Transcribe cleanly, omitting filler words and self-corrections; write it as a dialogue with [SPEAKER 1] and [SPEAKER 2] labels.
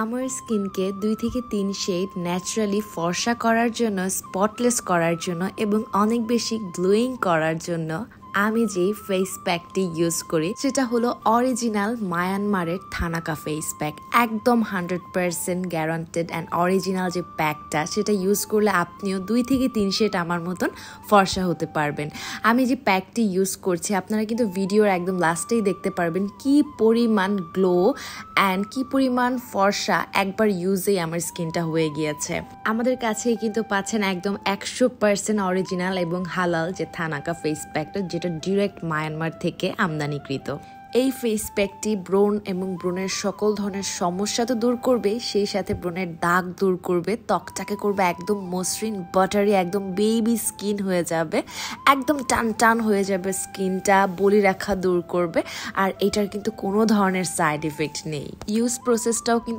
[SPEAKER 1] আমার স্কিনকে 2 থেকে 3 শেড ন্যাচারালি ফর্সা করার জন্য, স্পটলেস করার জন্য এবং অনেক বেশি গ্লোয়িং করার জন্য আমি যে ফেস প্যাকটি ইউজ করি সেটা হলো অরিজিনাল মায়ানমারের থানাকা ফেস প্যাক। একদম 100% গ্যারান্টেড অ্যান্ড অরিজিনাল যে প্যাকটা সেটা ইউজ করলে আপনিও 2 থেকে 3 শেড আমার মতন ফর্সা হতে পারবেন। আমি যে প্যাকটি ইউজ করছি আপনারা কিন্তু ভিডিওর একদম লাস্টেই দেখতে পারবেন কি পরিমাণ গ্লো অ্যান্ড কি পরিমাণ ফর্সা একবার ইউজেই আমার স্কিনটা হয়ে গিয়েছে। আমাদের কাছেই কিন্তু পাচ্ছেন একদম 100% অরিজিনাল এবং হালাল যে থানাকা ফেস প্যাকটা, যেটা ডিরেক্ট মায়ানমার থেকে আমদানিকৃত। এই ফেস প্যাকটি ব্রণ এবং ব্রণের সকল ধরনের সমস্যা তো দূর করবে, সেই সাথে ব্রণের দাগ দূর করবে, ত্বকটাকে করবে একদম মসৃণ বাটারি, একদম বেবি স্কিন হয়ে যাবে, একদম টান টান হয়ে যাবে স্কিনটা, বলি রাখা দূর করবে। আর এটার কিন্তু কোনো ধরনের সাইড ইফেক্ট নেই। ইউজ প্রসেসটাও কিন্তু